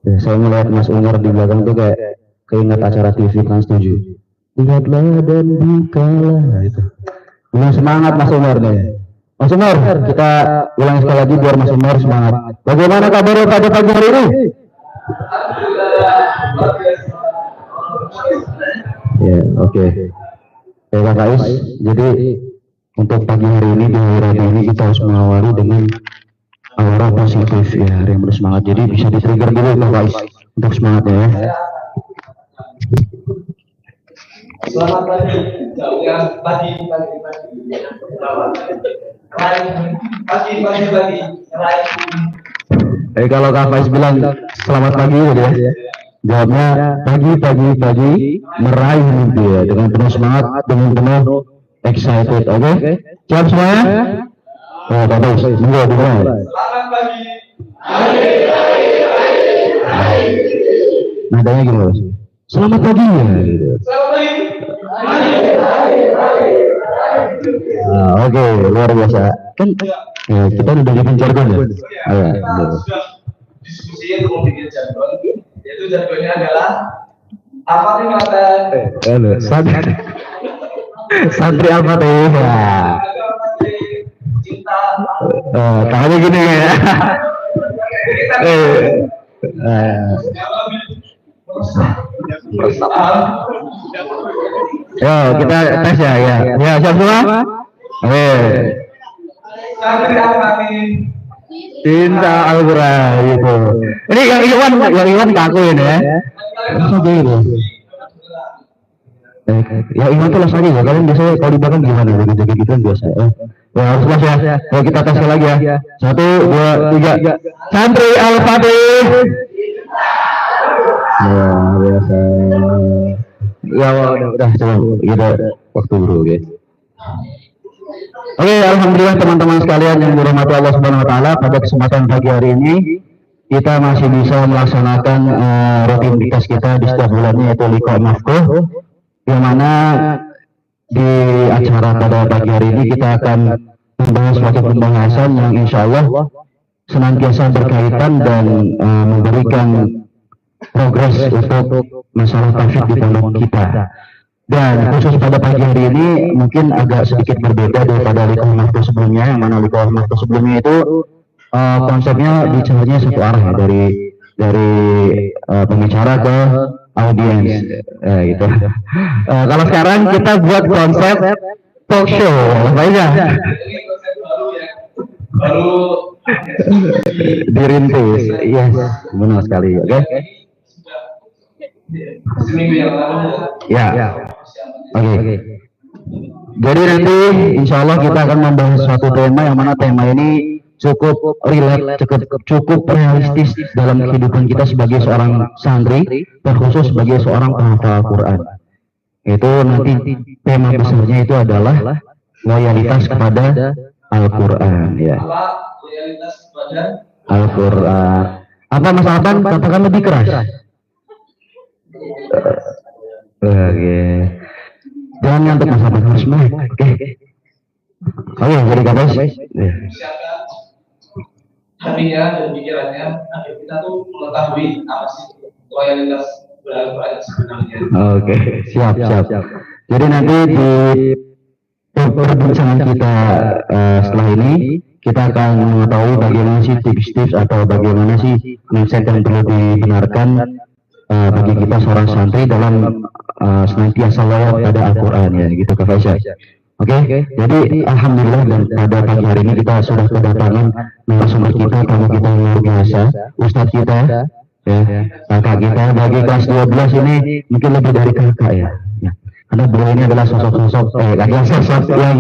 Ya, saya melihat Mas Umar di belakang tuh kayak keinget acara TV Trans 7. Lihatlah dan bukalah itu. Belum semangat Mas Umar nih. Mas Umar, kita ulang sekali lagi biar Mas Umar semangat. Bagaimana kabarnya pada pagi hari ini? Ya, oke. Ya, Kak Ais, jadi untuk pagi hari ini di hari ini kita harus mengawali dengan aura positif ya, yang bersemangat. Jadi bisa di-trigger dulu Kak Ais untuk semangatnya ya. Selamat pagi, pagi, pagi. Kalau Kak Faiz bilang selamat pagi gitu ya, jawabnya pagi meraih mimpi ya, dengan penuh semangat, dengan penuh excited. Oke? Siap semuanya? Oh, Kak Faiz, monggo dimulai. Selamat pagi. Nadanya gimana Mas? Selamat pagi ya gitu. Selamat pagi. Oke, luar biasa. Kan ya, kita udah bikin jargon ya. Sudah diskusi untuk bikin jargon, yaitu jargonnya adalah apa nih mata? Santri Al-Fatihah. Cinta. Tangannya gini ya. Yo, kita tes ya. Ya, siap semua? Oke. Santri Al-Fatihah. Cinta Al-Quran gitu. Ini yang Iwan kaku ini ya. Masa gitu? Ya Iwan tuh lagi ya. Kalian biasanya kalau di belakang gimana? Jaga gitu kan biasa. Ya harus las ya. Kalau kita tes lagi ya. 1, 2, 3. Santri Al-Fatihah. Ya biasa. Ya udah coba kita waktu dulu guys. Oke, alhamdulillah teman-teman sekalian yang dirahmati Allah Subhanahu wa taala, pada kesempatan pagi hari ini kita masih bisa melaksanakan rutinitas kita di setiap bulannya, yaitu Liqa Maftuh, yang mana di acara pada pagi hari ini kita akan membahas suatu pembahasan yang insya Allah senantiasa berkaitan dan memberikan progres untuk masalah tauhid di pondok kita. Dan khusus pada pagi hari ini mungkin agak sedikit berbeda daripada Liqa Maftuh sebelumnya, yang mana Liqa Maftuh sebelumnya itu konsepnya bicaranya satu arah ya, dari pembicara ke audiens gitu. Kalau sekarang kita buat konsep talk show, baik ya? Baru dirintis, yes, benar sekali, oke? Seminggu yang lalu. Ya. Oke. Jadi nanti insya Allah kita akan membahas suatu tema yang mana tema ini cukup relate, cukup realistis dalam kehidupan kita sebagai seorang santri, terkhusus sebagai seorang penghafal Al-Quran. Itu nanti tema besarnya itu adalah loyalitas kepada Al-Quran. Ya. Loyalitas kepada Al-Quran. Apa Mas Alvan katakan lebih keras? Oke. Jangan ngantuk Mas Alvan, harus melek. Oke. Oke, jadi kapas. siapkan hatinya dan pikirannya agar kita tuh mengetahui apa sih loyalitas Al-Quran sebenarnya. Oke, siap. Jadi nanti di perbincangan kita setelah ini kita akan mengetahui bagaimana sih tips-tips atau bagaimana sih mindset yang perlu dibenarkan bagi kita seorang santri dalam senantiasa loyal pada Al-Quran ya, gitu Kak Faisal. Oke, jadi alhamdulillah dan pada pagi hari ini kita sudah kedatangan narasumber kita, tamu kita yang luar biasa, Ustadz kita, ya, kakak kita. Bagi kelas 12 ini mungkin lebih dari kakak ya. Karena beliau ini adalah sosok-sosok yang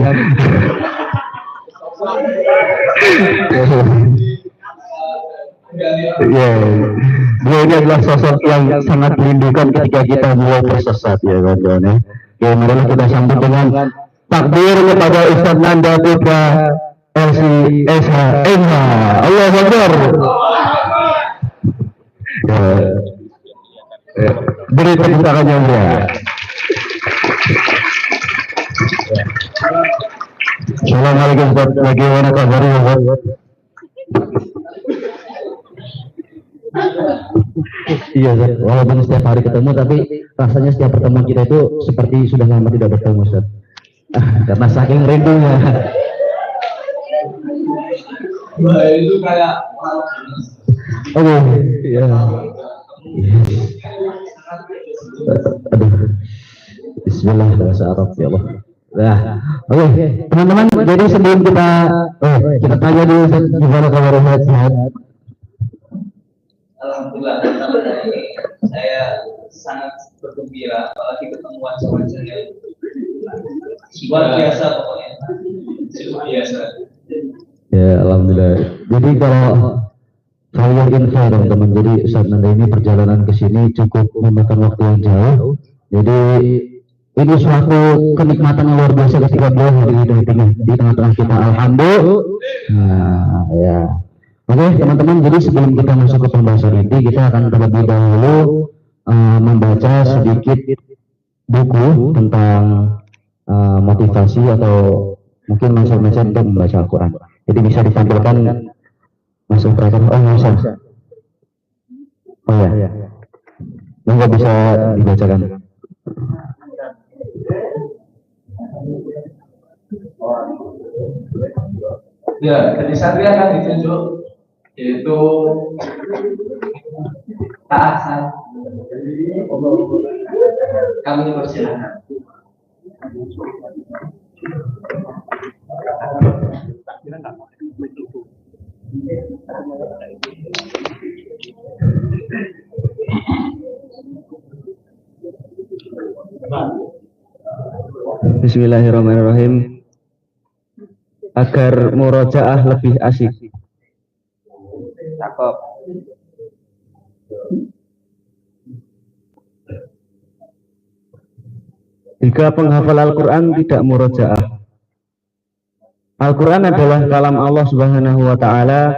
beliau ini adalah sosok yang sangat merindukan ketika kita mulai tersesat ya kawan-kawan ya. Ya, marilah kita sambut dengan takbir kepada Ustadz Nanda Putra LCSH MH. Allahu Akbar. Beri tepuk tangan yang meriah. Assalamualaikum Ustaz, bagaimana kabarnya Ustaz? Iya, Ustaz. Walaupun setiap hari ketemu, tapi rasanya setiap pertemuan kita itu seperti sudah lama tidak bertemu, Ustaz. Karena saking rindunya. Wah, itu kayak Oh, iya. Aduh. Bismillah, bahasa Arab ya Allah. Nah, oke, teman-teman. Jadi sebelum kita tanya dulu Ustaz, gimana kabar sehat? Alhamdulillah, saya sangat bergembira apalagi ketemuan sama saya luar biasa pokoknya, luar biasa. Ya, alhamdulillah. Jadi kalau saya info teman-teman, jadi Ustaz Nanda ini perjalanan ke sini cukup memakan waktu yang jauh. Jadi ini suatu kenikmatan yang luar biasa ketika beliau hadir di tengah-tengah kita. Alhamdulillah. Nah, ya. Oke, teman-teman. Jadi sebelum kita masuk ke pembahasan inti, kita akan terlebih dahulu membaca sedikit buku tentang motivasi atau mungkin mindset untuk membaca Al-Quran. Jadi bisa ditampilkan masuk terakhir. Oh, bisa. Oh ya. Nggak bisa dibacakan. Ya, jadi satria akan ditunjuk yaitu Hasan. Kami persilakan. Bismillahirrahmanirrahim. Agar murojaah lebih asik. Cakep. Jika penghafal Al-Quran tidak murojaah. Al-Quran adalah kalam Allah Subhanahu wa Ta'ala.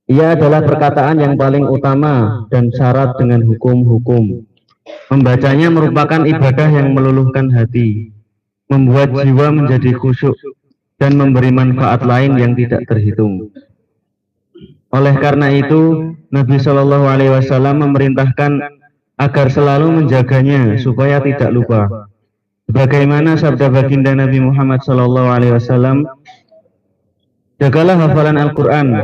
Ia adalah perkataan yang paling utama dan syarat dengan hukum-hukum. Membacanya merupakan ibadah yang meluluhkan hati, membuat jiwa menjadi khusyuk, dan memberi manfaat lain yang tidak terhitung. Oleh karena itu, Nabi Shallallahu Alaihi Wasallam memerintahkan agar selalu menjaganya supaya tidak lupa. Sebagaimana sabda baginda Nabi Muhammad Shallallahu Alaihi Wasallam, jagalah hafalan Al-Quran,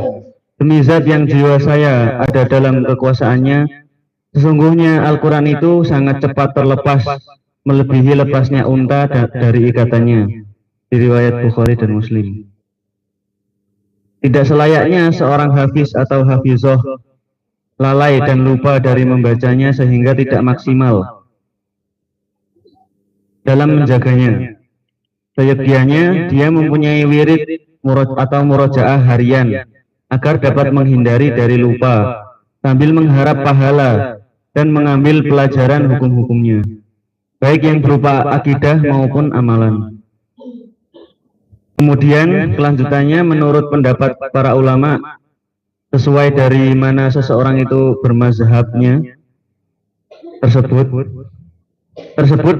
demi zat yang jiwa saya ada dalam kekuasaannya. Sesungguhnya Al-Quran itu sangat cepat terlepas, melebihi lepasnya unta dari ikatannya. Riwayat Bukhari dan Muslim. Tidak selayaknya seorang hafiz atau hafizoh lalai dan lupa dari membacanya sehingga tidak maksimal dalam menjaganya. Seyogianya dia mempunyai wirid atau murojaah harian agar dapat menghindari dari lupa sambil mengharap pahala dan mengambil pelajaran hukum-hukumnya, baik yang berupa akidah maupun amalan. Kemudian kelanjutannya menurut pendapat para ulama, sesuai dari mana seseorang itu bermazhabnya tersebut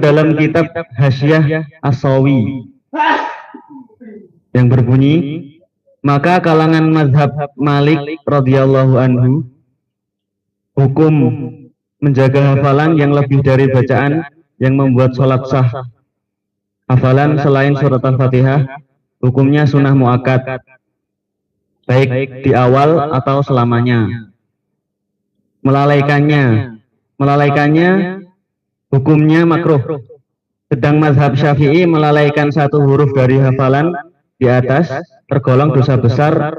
dalam kitab Hasyiah As-Sawi yang berbunyi, maka kalangan mazhab Malik radhiyallahu anhu hukum menjaga hafalan yang lebih dari bacaan yang membuat sholat sah. Hafalan selain surat Al-Fatihah hukumnya sunnah muakkad, baik di awal atau selamanya. Melalaikannya hukumnya makruh. Sedang mazhab Syafi'i melalaikan satu huruf dari hafalan di atas tergolong dosa besar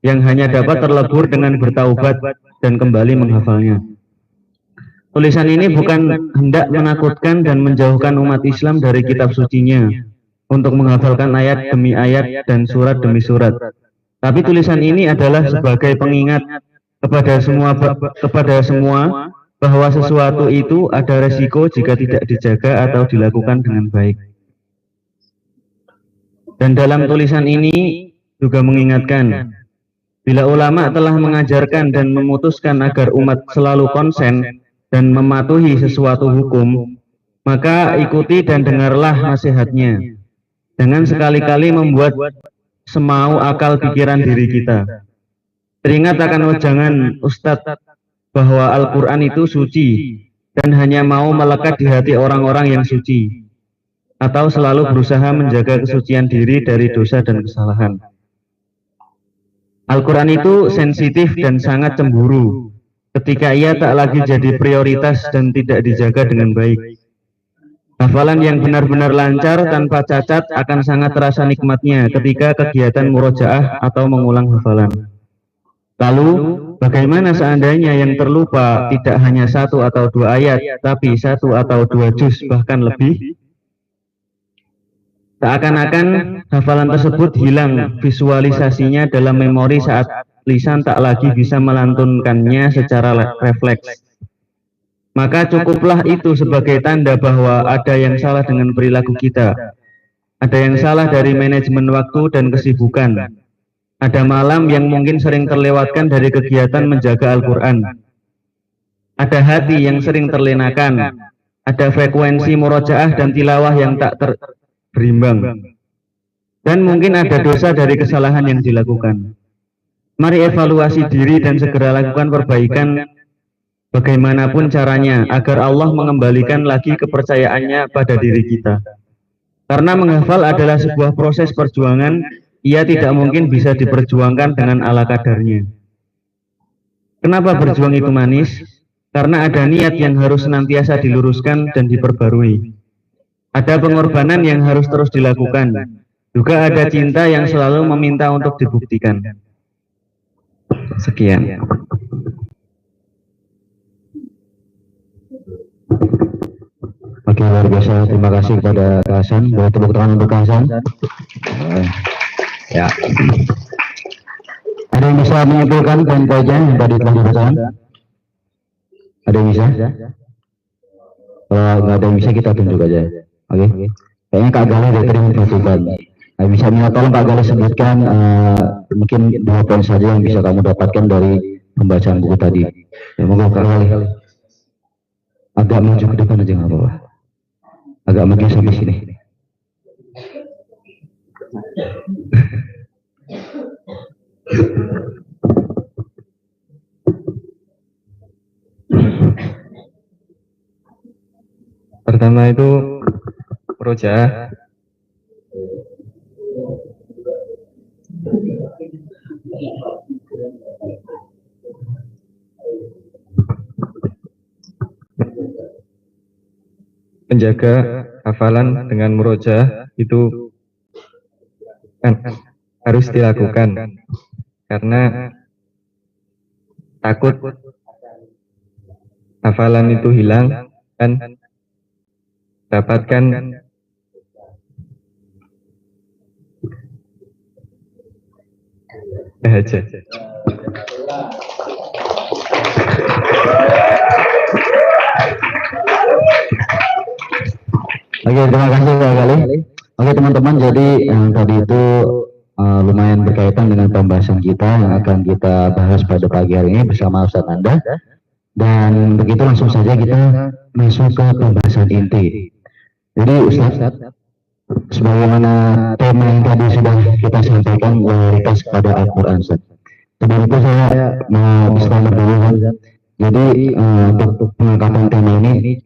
yang hanya dapat terlebur dengan bertaubat dan kembali menghafalnya. Tulisan ini bukan hendak menakutkan dan menjauhkan umat Islam dari kitab sucinya untuk menghafalkan ayat demi ayat dan surat demi surat. Tapi tulisan ini adalah sebagai pengingat kepada semua bahwa sesuatu itu ada resiko jika tidak dijaga atau dilakukan dengan baik. Dan dalam tulisan ini juga mengingatkan, bila ulama telah mengajarkan dan memutuskan agar umat selalu konsen dan mematuhi sesuatu hukum, maka ikuti dan dengarlah nasihatnya. Jangan sekali-kali membuat semau akal pikiran diri kita. Teringat akan wejangan Ustadz bahwa Al-Quran itu suci dan hanya mau melekat di hati orang-orang yang suci, atau selalu berusaha menjaga kesucian diri dari dosa dan kesalahan. Al-Quran itu sensitif dan sangat cemburu ketika ia tak lagi jadi prioritas dan tidak dijaga dengan baik. Hafalan yang benar-benar lancar tanpa cacat akan sangat terasa nikmatnya ketika kegiatan murojaah atau mengulang hafalan. Lalu, bagaimana seandainya yang terlupa tidak hanya 1 atau 2 ayat, tapi 1 atau 2 juz bahkan lebih? Seakan-akan hafalan tersebut hilang visualisasinya dalam memori saat lisan tak lagi bisa melantunkannya secara refleks. Maka cukuplah itu sebagai tanda bahwa ada yang salah dengan perilaku kita. Ada yang salah dari manajemen waktu dan kesibukan. Ada malam yang mungkin sering terlewatkan dari kegiatan menjaga Al-Quran. Ada hati yang sering terlenakan. Ada frekuensi murojaah dan tilawah yang tak berimbang. Dan mungkin ada dosa dari kesalahan yang dilakukan. Mari evaluasi diri dan segera lakukan perbaikan bagaimanapun caranya agar Allah mengembalikan lagi kepercayaannya pada diri kita. Karena menghafal adalah sebuah proses perjuangan, ia tidak mungkin bisa diperjuangkan dengan ala kadarnya. Kenapa berjuang itu manis? Karena ada niat yang harus senantiasa diluruskan dan diperbarui. Ada pengorbanan yang harus terus dilakukan. Juga ada cinta yang selalu meminta untuk dibuktikan. Sekian. Oke, luar biasa. Terima kasih kepada Kak Hasan. Boleh tepuk tangan untuk Kak Hasan. Ya. Ada yang bisa menyimpulkan poin-poinnya yang tadi telah dibacakan? Ada yang bisa? Kalau nggak ada yang bisa, kita tunjuk aja. Oke. Kayaknya Kak Gali dari tadi memperhatikan. Bisa minta tolong Kak Gali sebutkan mungkin 2 poin saja yang bisa kamu dapatkan dari pembacaan buku tadi. Ya, monggo Kak Gali. Agak maju ke depan aja nggak apa-apa. Agak maju sampai sini. Pertama itu murojaah. Menjaga hafalan dengan murojaah itu kan harus dilakukan karena takut hafalan itu hilang dan dapatkan aja. Oke, terima kasih Kak Gali. Oke teman-teman, jadi yang tadi itu lumayan berkaitan dengan pembahasan kita yang akan kita bahas pada pagi hari ini bersama Ustadz Anda. Dan begitu langsung saja kita masuk ke pembahasan inti. Jadi Ustadz, sebagaimana tema yang tadi sudah kita sampaikan, loyalitas kepada Al-Quran. Sebelum itu saya mau disclaimer dulu kan. Jadi untuk pengangkatan tema ini,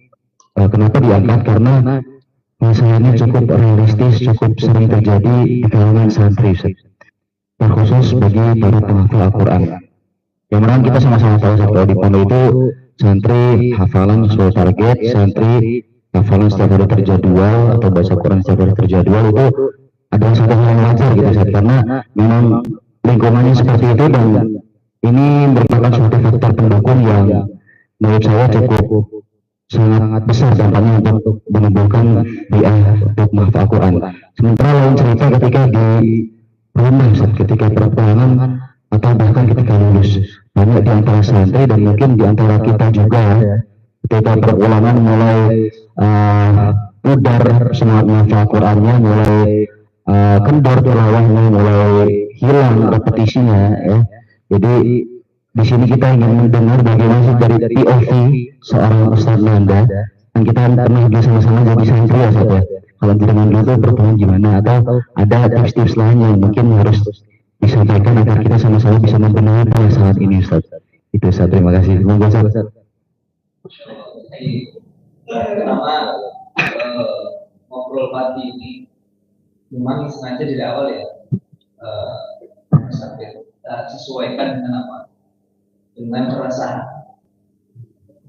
kenapa diangkat? Karena masalah ini cukup realistis, cukup sering terjadi di kalangan santri, terkhusus bagi para penghafal Al-Quran. Yang mana kita sama-sama tahu kalau di pondok itu santri hafalan sesuai target, santri hafalan setiap hari terjadwal atau baca Quran setiap hari terjadwal, itu adalah satu hal yang wajar gitu Ustaz, karena memang lingkungannya seperti itu dan ini merupakan suatu faktor pendukung yang menurut saya cukup sangat besar dampaknya untuk menimbulkan bi'ah untuk menghafal Al-Quran. Sementara lain cerita ketika di rumah, ketika perpulangan atau bahkan ketika lulus, banyak di antara santri dan mungkin di antara kita juga ya, ketika perpulangan mulai pudar semangat menghafal Al-Qurannya, mulai kendor tilawahnya, mulai hilang repetisinya ya. Jadi di sini kita ingin mendengar bagaimana sih dari POV seorang Ustadz Nanda, dan kita pernah bersama-sama jadi santri ya Ustadz ya. Kalau jenengan dulu pertemuan gimana, atau ada tips-tips lain yang mungkin harus disampaikan agar kita sama-sama bisa membenahi pada saat ini Ustadz. Itu Ustaz, terima kasih. Monggo Ustaz. Jadi pertama ngobrol pagi ini memang sengaja dari awal ya sampai kita sesuaikan dengan apa, dengan keresahan.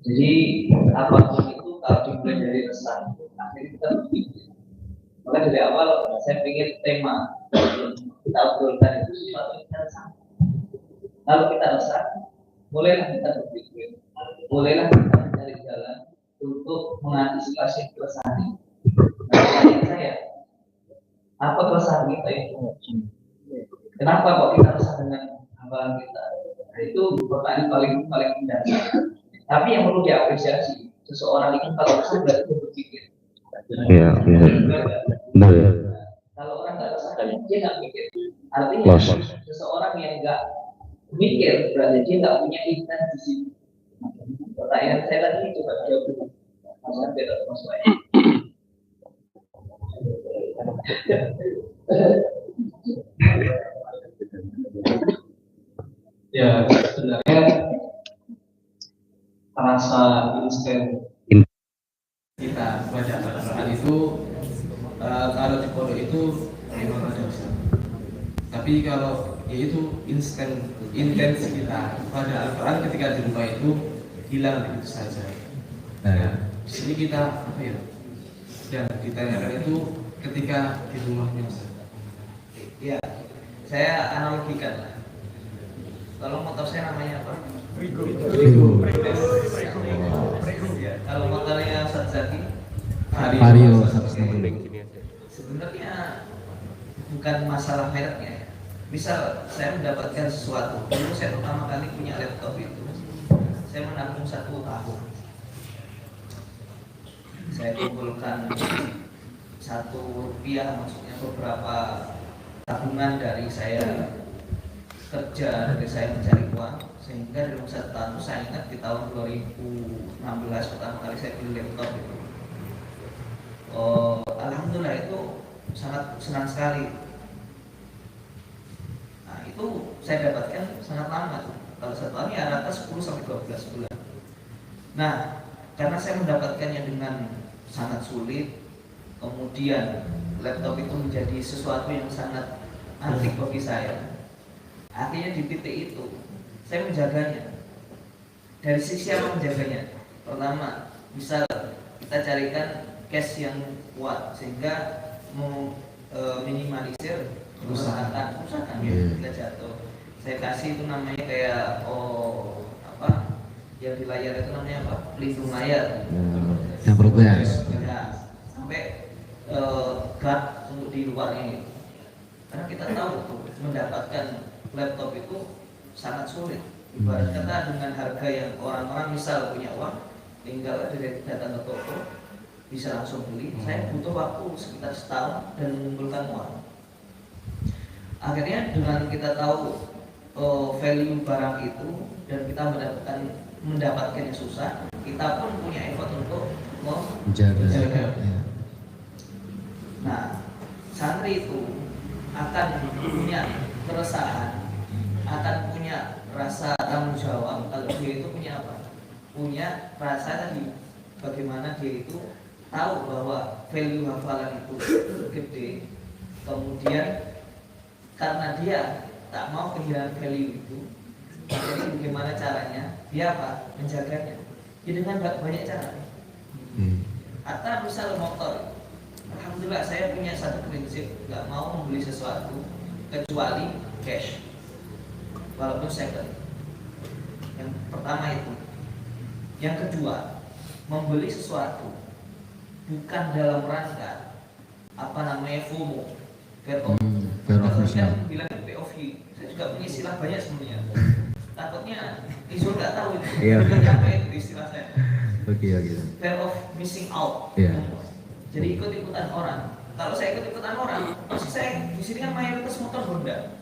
Jadi apapun itu kalau dimulai dari resah, akhirnya kita berpikir. Maka dari awal saya ingin tema kita obrolkan itu sesuatu yang kita resah. Kalau kita resah, mulailah kita berpikir, mulailah kita mencari jalan untuk mengantisipasi keresahan ini. Nah, pertanyaan saya, apa keresahan kita itu? Kenapa kok kita resah dengan amalan kita? Nah, itu pertanyaan paling mendasar. Tapi yang perlu diapresiasi, seseorang itu kalau resah berarti berpikir. Iya, iya. Benar ya. Kalau orang nggak resah, dia nggak mikir. Artinya seseorang yang nggak mikir berarti dia nggak punya intent di sini. Pertanyaan saya tadi coba jawab dulu. Masalah beda masalahnya. Ya sebenarnya rasa instan kita baca Al-Quran itu kalau di pondok itu memang ada Ustaz. Tapi kalau yaitu intens kita pada Al-Quran ketika di rumah itu hilang begitu saja. Nah, di sini kita apa ya? Dan ditanyakan itu ketika di rumahnya Ustaz. Ya, saya analogikan lah. Kalau motor saya namanya apa? Rigo. Ya, kalau motornya Ustaz Zaki, Vario. Sebenarnya bukan masalah mereknya. Misal saya mendapatkan sesuatu, dulu saya pertama kali punya laptop itu, saya menabung 1 tahun. Saya kumpulkan 1 rupiah, maksudnya beberapa tabungan dari saya kerja, dari saya mencari uang, sehingga dalam 1 tahun itu saya ingat di tahun 2016 pertama kali saya beli laptop itu. Alhamdulillah itu sangat senang sekali. Nah itu saya dapatkan sangat lama tuh. Kalau 1 tahun ya rata 10 sampai 12 bulan. Nah karena saya mendapatkannya dengan sangat sulit, kemudian laptop itu menjadi sesuatu yang sangat antik bagi saya. Akhirnya di titik itu saya menjaganya. Dari sisi apa menjaganya? Pertama, misal kita carikan cash yang kuat sehingga minimalisir kerusakan bila jatuh. Saya kasih itu namanya kayak yang di layar itu namanya apa? Pelindung layar. Yang progres. Ya, sampai guard untuk di luarnya. Karena kita tahu mendapatkan laptop itu sangat sulit. Ibarat kata dengan harga yang orang-orang misal punya uang, tinggal datang ke toko bisa langsung beli. Saya butuh waktu sekitar setahun dan mengumpulkan uang. Akhirnya dengan kita tahu value barang itu dan kita mendapatkannya susah, kita pun punya effort untuk menjaga. Nah, santri itu akan punya keresahan, akan punya rasa tanggung jawab kalau dia itu punya apa? Punya rasa tadi bagaimana dia itu tahu bahwa value hafalan itu gede, kemudian karena dia tak mau kehilangan value itu, jadi bagaimana caranya dia apa? Menjaganya ya dengan banyak cara. Atau misal motor, alhamdulillah saya punya satu prinsip, nggak mau membeli sesuatu kecuali cash walaupun second. Yang pertama itu. Yang kedua, membeli sesuatu bukan dalam rangka FOMO, fear of missing. Bilang POV, saya juga punya istilah banyak sebenarnya. Takutnya Izul nggak tahu itu. Apa itu istilah saya? Fear of missing out. Jadi ikut-ikutan orang. Kalau saya ikut-ikutan orang, pasti saya di sini kan mayoritas motor Honda.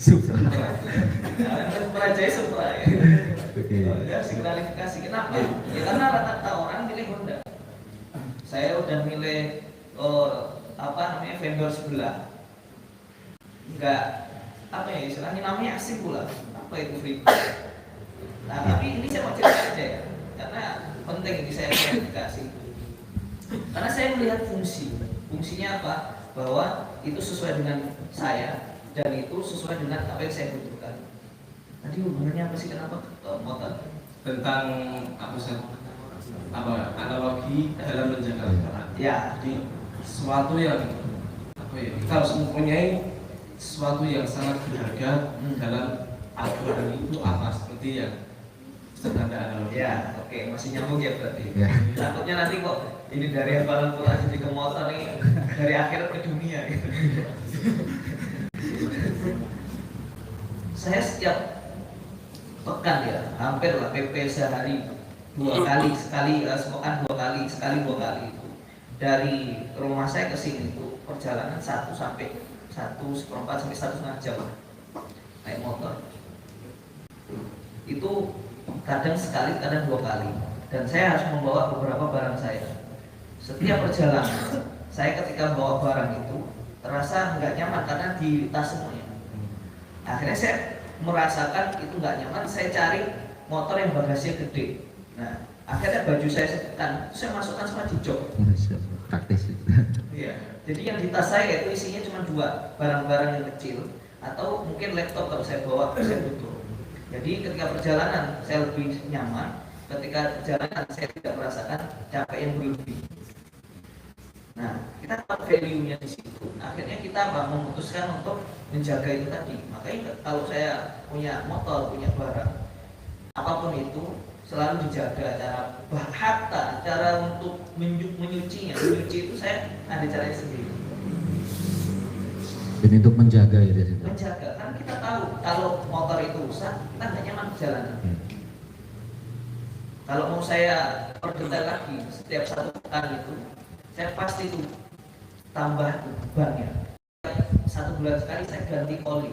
Supra Jaya Supra ya. Kasih klarifikasi kenapa? Ya karena rata-rata orang milih Honda. Saya udah milih vendor sebelah. Enggak istilahnya namanya asing pula. apa itu freebie? Nah, tapi ini saya mau cerita aja ya, karena penting ini saya klarifikasi. Karena saya melihat fungsinya apa? Bahwa itu sesuai dengan saya dan itu sesuai dengan apa yang saya butuhkan. Tadi hubungannya apa sih, kenapa motor? Tentang analogi dalam menjaga Al-Quran. Ya, Jadi sesuatu yang kita harus mempunyai sesuatu yang sangat berharga dalam Al-Quran itu apa, seperti yang sedang analogi. ya, oke, masih nyambung ya berarti. Ya. Takutnya nanti kok ini dari hafalan Quran jadi ke motor nih, dari akhirat ke dunia gitu. Saya setiap pekan ya, hampir lah PP sehari 2 kali, sepekan 2 kali, sekali 2 kali itu. Dari rumah saya ke sini itu perjalanan 1 sampai 1,4 sampai 1,5 jam naik motor. Itu kadang sekali, kadang 2 kali. Dan saya harus membawa beberapa barang saya. Setiap perjalanan, saya ketika bawa barang itu terasa nggak nyaman karena di tas semuanya. Akhirnya saya merasakan itu nggak nyaman, saya cari motor yang bagasinya gede. Nah, akhirnya baju saya sepekan, saya masukkan semua di jok. Praktis. Iya. Jadi yang di tas saya itu isinya cuma 2 barang-barang yang kecil atau mungkin laptop kalau saya bawa saya butuh. Jadi ketika perjalanan saya lebih nyaman, ketika perjalanan saya tidak merasakan capek yang berlebih. Nah, kita tahu value-nya di situ. Akhirnya kita memutuskan untuk menjaga itu tadi. Makanya kalau saya punya motor, punya barang, apapun itu selalu dijaga cara untuk menyucinya. Menyuci itu saya ada caranya sendiri. Jadi untuk menjaga ya di situ. Menjaga, karena kita tahu kalau motor itu rusak, kita nggak nyaman perjalanan. Kalau mau saya perdetil lagi, setiap 1 pekan itu saya pasti itu tambah bannya. 1 bulan sekali saya ganti oli.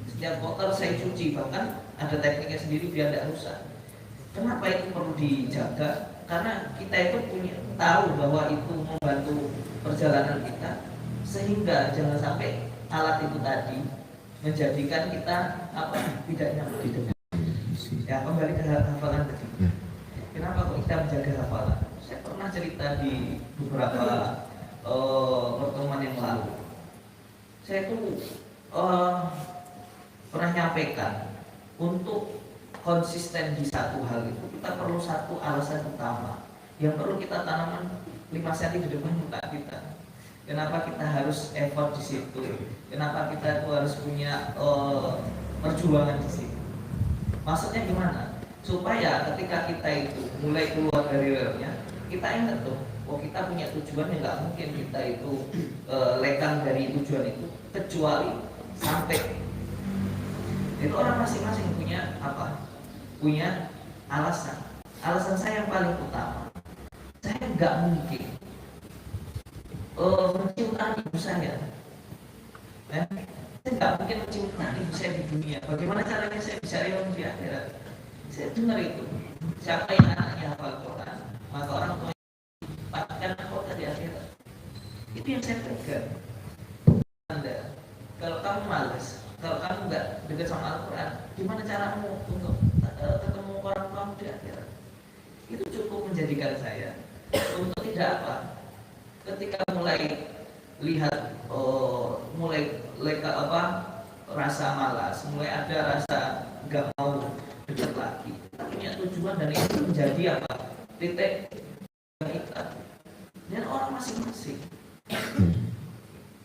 Setiap motor saya cuci, bahkan ada tekniknya sendiri biar tidak rusak. Kenapa itu perlu dijaga? Karena kita itu punya tahu bahwa itu membantu perjalanan kita, sehingga jangan sampai alat itu tadi menjadikan kita tidak nyaman. Ya, kembali ke hafalan tadi. Kenapa kok kita menjaga hafalan? Saya pernah cerita di beberapa pertemuan yang lalu. Saya tuh pernah nyampaikan untuk konsisten di satu hal itu kita perlu satu alasan utama yang perlu kita tanamkan 5 cm di depan muka kita. Kenapa kita harus effort di situ? Kenapa kita itu harus punya perjuangan di situ? Maksudnya gimana? Supaya ketika kita itu mulai keluar dari relnya, kita ingat tuh, oh kita punya tujuan yang nggak mungkin kita itu lekang dari tujuan itu kecuali sampai. Itu orang masing-masing punya apa? Punya alasan. Alasan saya yang paling utama, saya nggak mungkin mencium tangan ibu saya. Saya nggak mungkin mencium tangan ibu saya di dunia. Bagaimana caranya saya bisa riang di akhirat? Saya dengar itu. Siapa yang anaknya hafal Quran, maka orang tua dapatkan mahkota di akhirat. Itu yang saya pegang. Anda, kalau kamu malas, kalau kamu nggak dekat sama Al-Quran, gimana caramu untuk ketemu orang tuamu di akhirat? Itu cukup menjadikan saya untuk tidak apa. Ketika mulai lihat rasa malas, mulai ada rasa nggak mau dekat lagi, kita punya tujuan dan itu menjadi apa? Titik kita dan orang masing-masing.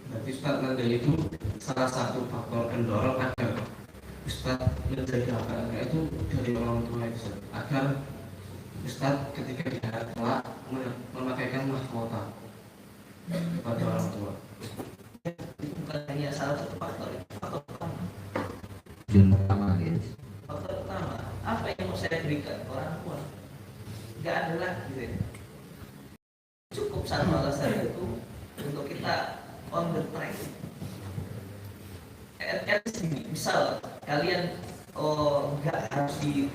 Berarti Ustadz Nanda itu salah satu faktor pendorong agar Ustadz menjaga hafalannya itu dari orang tua itu, agar Ustadz ketika di hari kelak memakaikan mahkota kepada orang tua. Itu bukan hanya salah satu faktor, itu faktor utama. Faktor utama, apa yang mau saya berikan ke orang tua? Nggak ada lagi. Cukup satu alasan itu untuk kita on the track. Misal kalian nggak harus di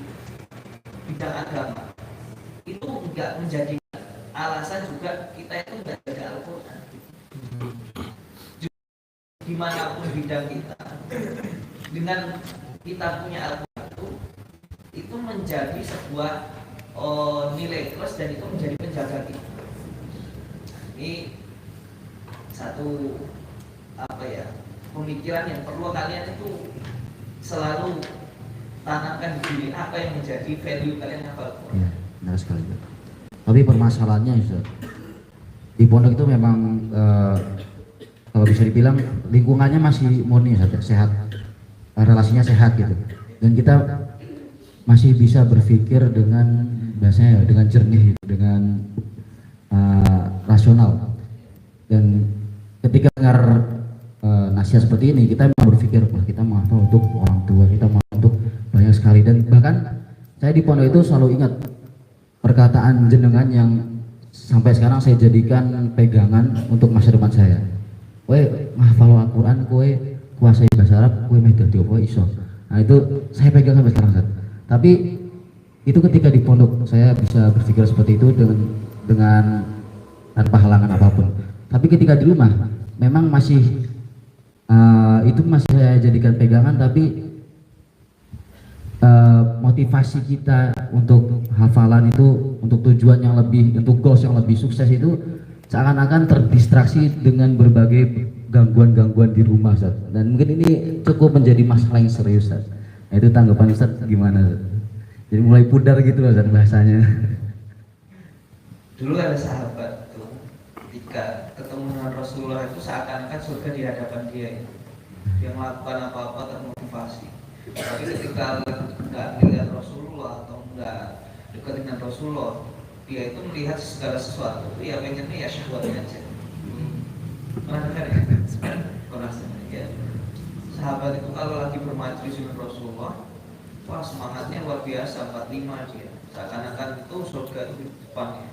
bidang agama, itu nggak menjadi alasan juga kita itu nggak jaga Al-Quran. Dimanapun bidang kita, dengan kita punya Al-Quran, itu menjadi sebuah nilai plus dan itu menjadi penjaga kita. Ini satu pemikiran yang perlu kalian itu selalu tanamkan di diri, apa yang menjadi value kalian hafal Quran. Iya, benar sekali. Tapi permasalahannya Ustaz, di pondok itu memang kalau bisa dibilang lingkungannya masih murni saja, sehat, relasinya sehat gitu, dan kita masih bisa berpikir dengan biasanya dengan jernih, dengan rasional. Dan ketika dengar nasihat seperti ini, kita memang berpikir, wah kita mau apa untuk orang tua, kita mau untuk banyak sekali. Dan bahkan saya di pondok itu selalu ingat perkataan jenengan yang sampai sekarang saya jadikan pegangan untuk masa depan saya. Kowe ngafal Al-Quran, kowe kuasai bahasa Arab, kowe meh dadi apa iso. Nah itu saya pegang sampai sekarang, Ustaz. Tapi itu ketika di pondok saya bisa berpikir seperti itu dengan tanpa halangan apapun. Tapi ketika di rumah memang masih itu masih saya jadikan pegangan, tapi motivasi kita untuk hafalan itu, untuk tujuan yang lebih, untuk goals yang lebih sukses itu seakan-akan terdistraksi dengan berbagai gangguan-gangguan di rumah, Ustaz. Dan mungkin ini cukup menjadi masalah yang serius, Ustaz. Nah, itu tanggapan Ustaz gimana, Ustaz? Jadi mulai pudar gitu, Ustaz, bahasanya. Dulu ada sahabat tuh, ketika ketemu dengan Rasulullah itu seakan-akan surga di hadapan dia. Dia melakukan apa-apa termotivasi. Tapi ketika nggak melihat Rasulullah atau nggak dekat dengan Rasulullah, dia itu melihat segala sesuatu, ya pengennya ya syahwatnya aja. Pernah dengar ya? Pernah ya. Sahabat itu kalau lagi bermajlis dengan Rasulullah, wah semangatnya luar biasa, 45 dia. Seakan-akan itu surga itu di depannya.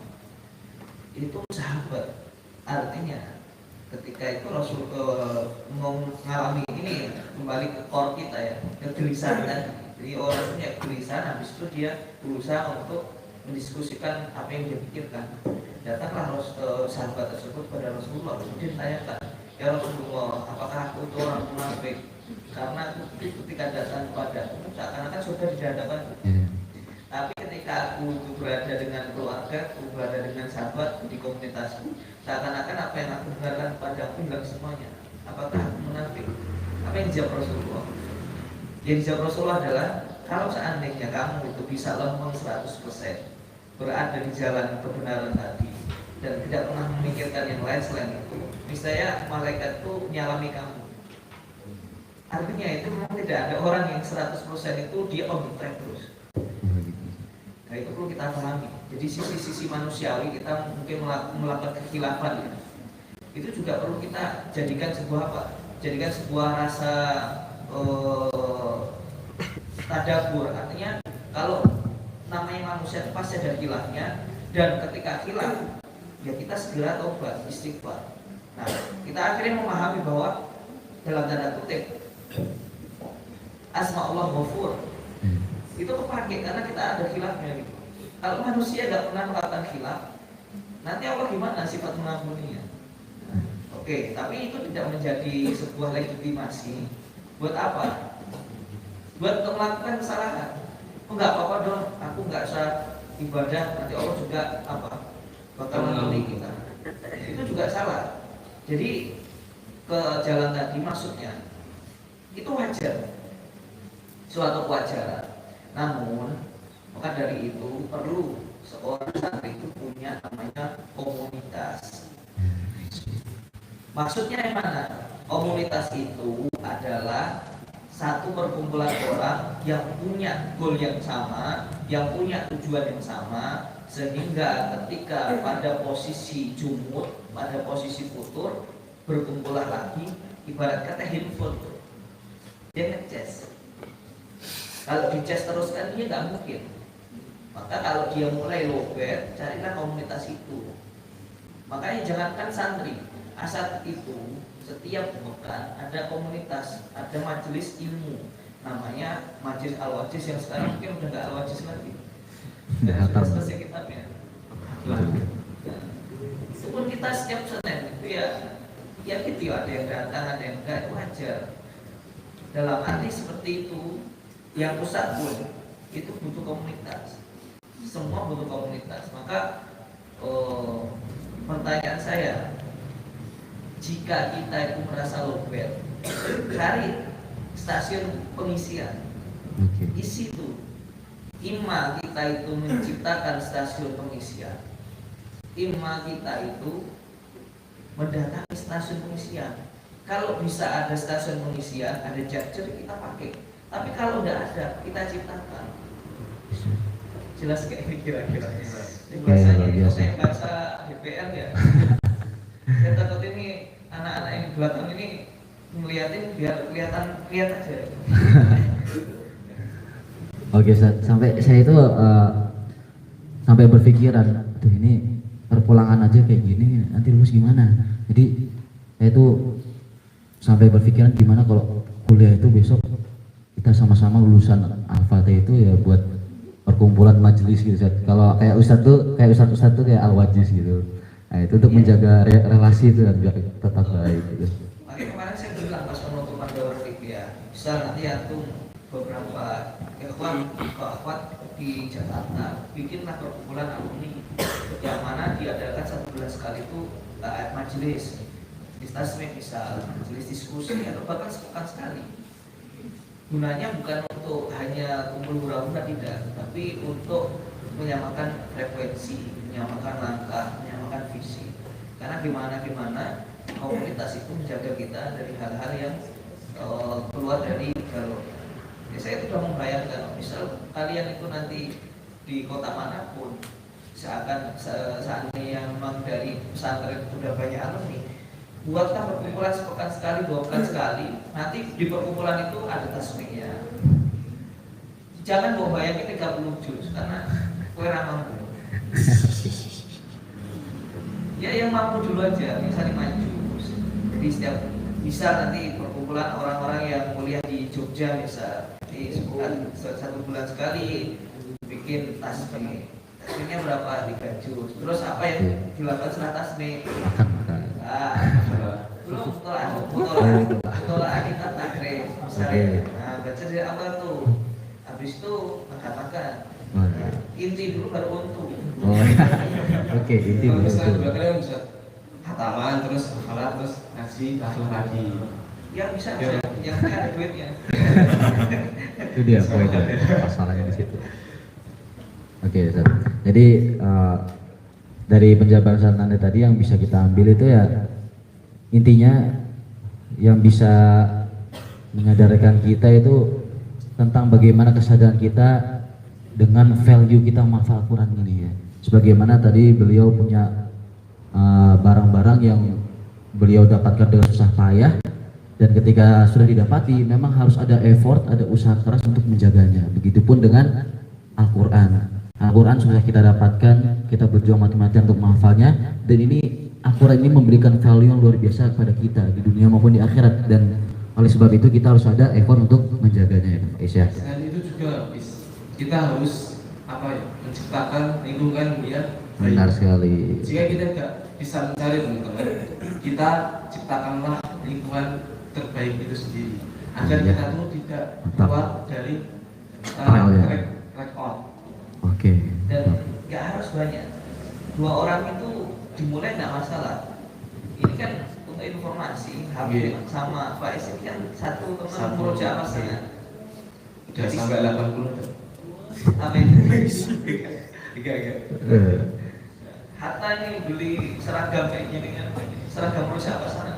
Itu sahabat. Artinya ketika itu Rasul mengalami ini kembali ke core kita ya, kegelisahan tadi. Jadi orang punya kegelisahan, habis itu dia berusaha untuk mendiskusikan apa yang dia pikirkan. Datanglah sahabat tersebut kepada Rasulullah, kemudian tanyakan, ya Rasulullah, apakah aku itu orang munafik? Karena ketika datang kepadamu seakan-akan sudah di hadapanku. Tapi ketika aku berada dengan keluarga, aku berada dengan sahabat di komunitasku, seakan-akan apa yang aku dengarkan padaku hilang semuanya. Apakah aku munafik? Apa yang dijawab Rasulullah? Yang dijawab Rasulullah adalah, kalau seandainya kamu itu bisa lempeng 100%, berada di jalan kebenaran tadi, dan tidak pernah memikirkan yang lain selain itu, misalnya malaikat itu menyalami kamu. Artinya itu memang tidak ada orang yang 100% itu dia on the track terus. Nah itu perlu kita pahami. Jadi sisi-sisi manusiawi kita mungkin melakukan kekhilafan ya. Itu juga perlu kita jadikan sebuah apa? Jadikan sebuah rasa tadabbur. Artinya kalau namanya manusia itu pasti ada khilafnya, dan ketika khilaf ya kita segera taubat, istighfar. Nah kita akhirnya memahami bahwa dalam tanda kutip asma Allah Ghafur itu kepake karena kita ada khilafnya gitu. Kalau manusia nggak pernah melakukan khilaf, nanti Allah gimana sifat mengampuninya? Oke, tapi itu tidak menjadi sebuah legitimasi. Buat apa? Buat untuk melakukan kesalahan. Oh, nggak apa-apa dong, aku nggak usah ibadah, nanti Allah juga apa? Bakal mengampuni kita. Itu juga salah. Jadi ke jalan tadi maksudnya itu wajar, suatu kewajaran. Namun maka dari itu perlu seorang santri itu punya namanya komunitas. Maksudnya yang mana? Komunitas itu adalah satu perkumpulan orang yang punya goal yang sama, yang punya tujuan yang sama, sehingga ketika pada posisi jumud, pada posisi futur, berkumpullah lagi, ibarat kata handphone tuh. Dia ngecas. Kalau dicas terus kan dia nggak mungkin. Maka kalau dia mulai lowbat, carilah komunitas itu. Makanya jangankan santri, asal itu setiap pekan ada komunitas, ada majelis ilmu, namanya Majelis Al-Wajiz yang sekarang mungkin udah nggak Al-Wajiz lagi. Sudah selesai kitabnya. Meskipun kita setiap Senin itu ya gitu, ada yang datang, ada yang enggak, itu wajar. Dalam arti seperti itu, yang pusat pun itu butuh komunitas. Semua butuh komunitas. Maka pertanyaan saya, jika kita itu merasa lowbat, cari stasiun pengisian. Isi itu. Ima kita itu menciptakan stasiun pengisian, ima kita itu mendatangi stasiun pengisian. Kalau bisa ada stasiun pengisian, ada charger, kita pakai. Tapi kalau tidak ada, kita ciptakan. Jelas kayak ini kira-kira. Bahasanya itu saya bahasa DPR ya. Saya takut ini anak-anak yang di belakang ini melihatin biar lihat aja. Oke, sampai saya itu sampai berpikiran, aduh ini perpulangan aja kayak gini, nanti lulus gimana? Jadi saya itu sampai berpikiran gimana kalau kuliah itu besok kita sama-sama lulusan Al-Fatih itu ya buat perkumpulan majelis gitu. Kalau kayak ustadz tuh kayak Al-Wajiz gitu. Nah itu untuk menjaga relasi itu biar tetap baik gitu. Makanya kemarin saya bilang pas penutupan daur ya, bisa nanti antum beberapa ikhwan di Jakarta bikinlah perkumpulan alumni yang mana diadakan 1 bulan sekali itu majelis di Tasmin, misal majelis diskusi atau bahkan sepekan sekali. Gunanya bukan untuk hanya kumpul hura-hura, tidak, tapi untuk menyamakan frekuensi, menyamakan langkah, menyamakan visi. Karena gimana komunitas itu menjaga kita dari hal-hal yang keluar dari jalur. Ya, saya sudah membayangkan, misal kalian itu nanti di kota manapun, seandainya memang dari pesantren sudah banyak alumni, buatlah perkumpulan sepekan sekali, 2 pekan sekali. Nanti di perkumpulan itu ada tasmihnya. Jangan bayangin 30 juz karena kue mampu. Ya yang mampu dulu aja, misalnya maju. Jadi setiap bisa nanti perkumpulan orang-orang yang kuliah di Jogja bisa di 1 bulan sekali bikin tasmih. Tasmihnya berapa? 3 juz. Terus apa yang dilakukan setelah tasmih? Belum mutolah kita takrif misalnya. Nah, baca dari awal tuh. Habis itu makan. Inti dulu baru untung. Oke, inti dulu. Misalnya kalian bisa hataman terus hafalan terus ngaji lagi. Ya bisa yang ada duitnya. Itu dia poinnya, masalahnya di situ. Oke, Ustaz. Jadi dari penjabaran Anda tadi yang bisa kita ambil itu ya intinya yang bisa menyadarkan kita itu tentang bagaimana kesadaran kita dengan value kita menghafal Al-Quran ini ya. Sebagaimana tadi beliau punya barang-barang yang beliau dapatkan dengan susah payah, dan ketika sudah didapati memang harus ada effort, ada usaha keras untuk menjaganya. Begitupun dengan Al-Quran. Al-Quran sudah kita dapatkan, kita berjuang mati-matian untuk menghafalnya, dan ini Al-Quran ini memberikan value yang luar biasa kepada kita di dunia maupun di akhirat, dan oleh sebab itu kita harus ada effort untuk menjaganya ya Pak Isya. Selain itu juga kita harus menciptakan lingkungan yang Benar sekali. jika kita tidak bisa mencari teman-teman, kita ciptakanlah lingkungan terbaik itu sendiri agar kita tuh tidak keluar dari track on. Oke. Dan nggak harus banyak. 2 orang itu dimulai nggak masalah. Ini kan untuk informasi, Habib sama Faiz ini kan satu teman murojaah pasangan. Udah sampai 80. Amin. Tiga. Hatta ini beli seragam kayak gini kan, seragam murojaah pasangan.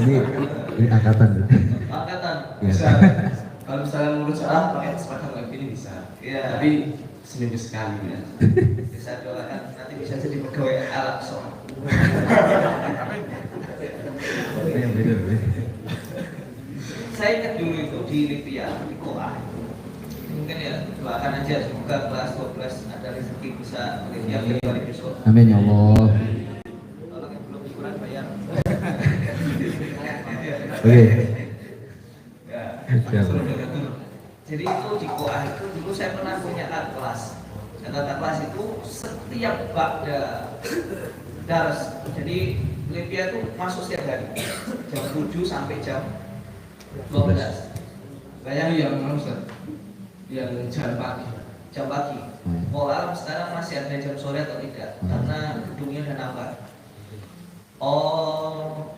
Ini angkatan. Angkatan. Bisa. Kalau misalnya menurut saya pakai seragam kayak gini bisa. Iya. Tapi seminggu sekali ya. Bisa doakan nanti bisa jadi pegawai Al-Aqsa. Saya ingat dulu itu di Libya, di Koah. Mungkin ya doakan aja semoga kelas 12 ada rezeki bisa ke Libya Februari besok. Amin ya Allah. Kalau yang belum liburan bayar. Oke. Ya. Jadi itu di Koah itu dulu saya pernah punya kakak kelas. Kakak kelas itu setiap bakda dars. Jadi Libya itu masuk setiap hari jam 7 sampai jam 12. Bayangin ya Ustaz. yang jam pagi. Jam pagi. Walau sekarang masih ada jam sore atau tidak? Karena gedungnya udah nambah. Oh,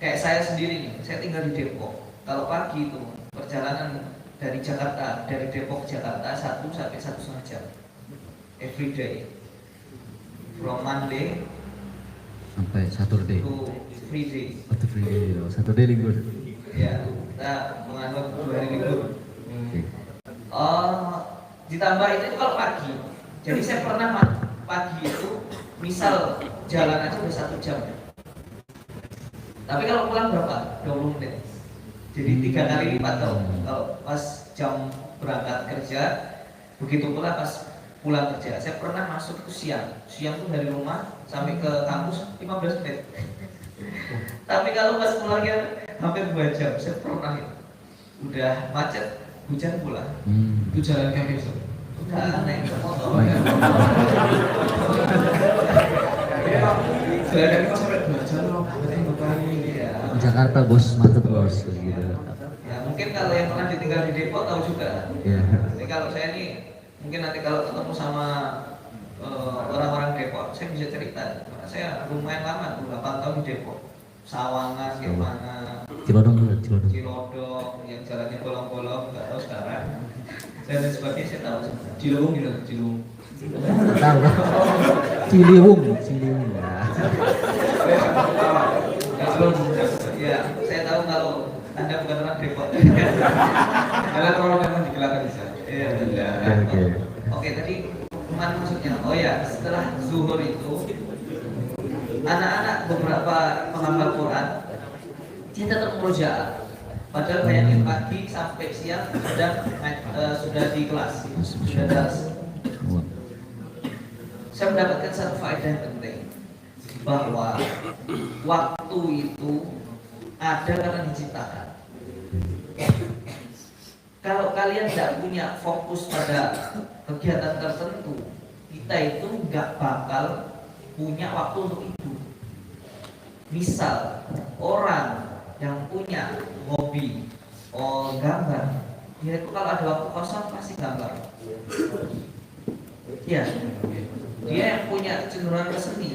kayak saya sendiri nih, saya tinggal di Depok. Kalau pagi itu perjalanan dari Jakarta, dari Depok ke Jakarta 1 sampai 1,5 jam every day, from Monday Sampai Saturday. to Friday. Atau Friday, Saturday libur. Ya, kita menganut 2 hari libur. Oke. Ditambah itu kalau pagi. Jadi saya pernah pagi itu, misal jalan aja udah 1 jam. Tapi kalau pulang berapa? 20 menit. Jadi 3 kali lipat kalau pas jam berangkat kerja, begitu pula pas pulang kerja. Saya pernah masuk itu siang tuh dari rumah sampai ke kampus 15 menit. Tapi kalau pas pulangnya hampir 2 jam. Saya pernah itu. Udah macet, hujan pula. Itu jalan kaki Ustaz. Udah naik ke motor. Jalan kaki sampai 2 jam loh. Berarti kali. Iya. Jakarta bos, macet bos gitu. Ya mungkin kalau yang pernah ditinggal di Depok tahu juga. Iya. Jadi kalau saya nih mungkin nanti kalau ketemu sama orang-orang Depok, saya bisa cerita. Karena saya lumayan lama, 8 tahun di Depok. Sawangan gimana, Cilodong. Cilodong, yang jalannya bolong-bolong, nggak tahu sekarang. Dan sebagainya saya tahu. Ciliwung gitu, Ciliwung. Tahu. Ciliwung. Ya. Ya, saya tahu kalau Anda bukan orang Depok. Jalan orang memang dikelakan bisa. Iya. Oke. Oke, tadi mana maksudnya? Oh ya, setelah zuhur itu anak-anak beberapa penghafal Quran dia tetap murojaah. Padahal bayangin pagi sampai siang sudah di kelas, sudah dars. Saya mendapatkan satu faedah yang penting bahwa waktu itu ada karena diciptakan. Kalau kalian tidak punya fokus pada kegiatan tertentu, kita itu nggak bakal punya waktu untuk itu. Misal orang yang punya hobi gambar, dia itu kalau ada waktu kosong pasti gambar. Ya, dia yang punya kecenderungan ke seni,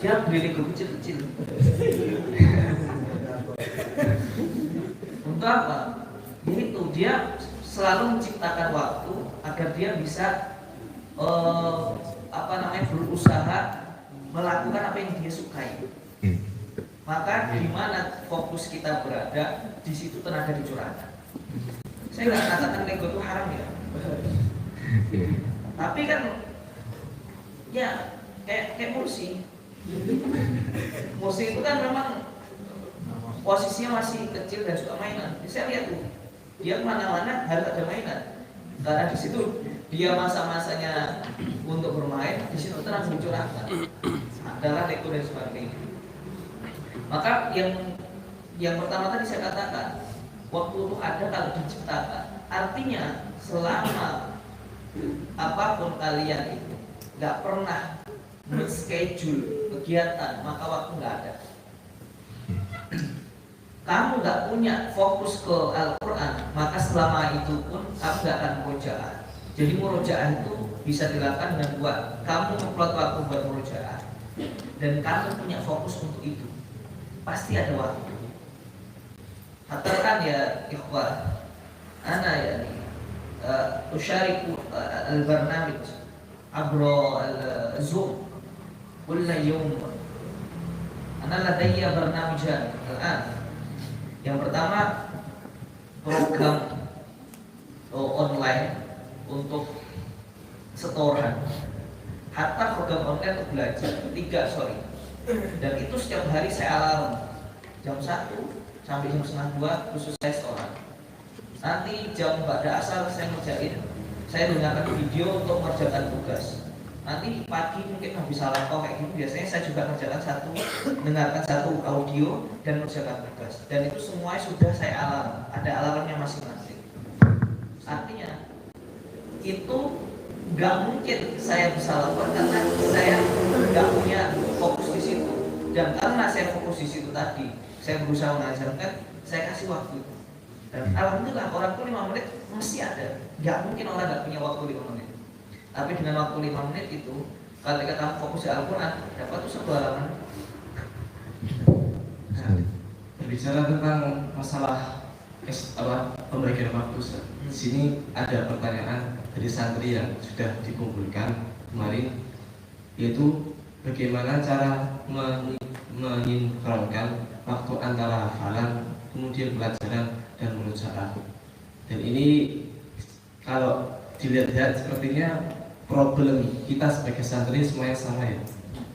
dia beli Lego kecil-kecil. Untuk apa? Yaitu dia selalu menciptakan waktu agar dia bisa berusaha melakukan apa yang dia sukai. Maka di mana fokus kita berada, di situ tenaga dicurahkan. Saya nggak katakan Lego itu haram ya. Tapi kan ya kayak Mursi. Mursi itu kan memang posisinya masih kecil dan suka mainan. Saya lihat tuh, dia kemana-mana harus ada mainan. Karena di situ dia masa-masanya untuk bermain, di situ tenaga dicurahkan. Adalah Lego dan sebagainya. Maka yang pertama tadi saya katakan, waktu itu ada kalau diciptakan. Artinya selama apapun kalian itu nggak pernah men-schedule kegiatan, maka waktu nggak ada. Kamu nggak punya fokus ke Al-Quran, maka selama itu pun kamu nggak akan murojaah. Jadi murojaah itu bisa dilakukan dengan buat kamu memplot waktu buat murojaah dan kamu punya fokus untuk itu. Pasti ada waktu. Katakan ya ikhwah, ana ya usyariku al-barnamij abra al-zoom kulla yawm. Ana ladayya barnamijan al-an. Yang pertama program online untuk setoran. Hatta program online untuk belajar. 3 Dan itu setiap hari saya alarm jam 1 sampai jam 1:30 khusus saya setoran. Nanti jam pada asar saya ngerjain, saya dengarkan video untuk mengerjakan tugas. Nanti pagi mungkin habis salah kayak gitu, biasanya saya juga dengarkan satu audio dan mengerjakan tugas. Dan itu semuanya sudah saya alarm, ada alarmnya masing-masing. Artinya itu nggak mungkin saya bisa lakukan karena saya nggak punya fokus di situ. Dan karena saya fokus di situ tadi, saya berusaha mengajarkan, saya kasih waktu. Dan alhamdulillah orang tuh 5 menit masih ada. Nggak mungkin orang nggak punya waktu 5 menit. Tapi dengan waktu 5 menit itu, kalau kita fokus di Al-Quran, dapat tuh sebarangan. Berbicara tentang masalah pembagian waktu, di sini ada pertanyaan dari santri yang sudah dikumpulkan kemarin, yaitu bagaimana cara menyinkronkan waktu antara hafalan, kemudian pelajaran dan murojaah. Dan ini kalau dilihat-lihat sepertinya problem kita sebagai santri semuanya sama ya,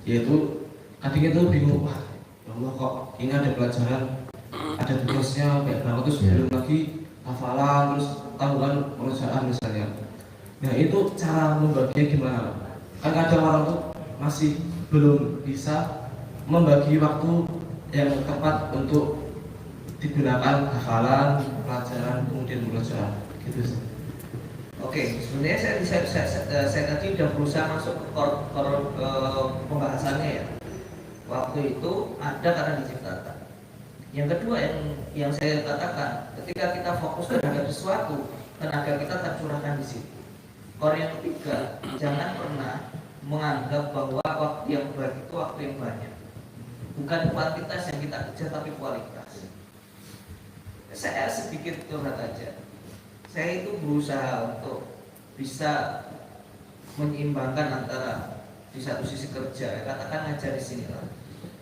yaitu kadang itu bingung, wah ya Allah kok ini ada pelajaran, ada tugasnya kayak banget, terus belum lagi hafalan, terus tahuan murojaah misalnya. Nah itu cara membaginya gimana? Kan kadang orang tuh masih belum bisa membagi waktu yang tepat untuk digunakan hafalan, pelajaran, kemudian murojaah gitu. Oke, sebenarnya saya tadi udah berusaha masuk ke pembahasannya ya. Waktu itu ada karena diciptakan. Yang kedua yang saya katakan, ketika kita fokus terhadap sesuatu, tenaga kita tercurahkan di situ. Yang ketiga, jangan pernah menganggap bahwa waktu yang baik itu waktu yang banyak. Bukan kuantitas yang kita kejar, tapi kualitas. Saya sedikit curhat aja. Saya itu berusaha untuk bisa menyeimbangkan antara di satu sisi kerja, katakan ngajar di sini lah.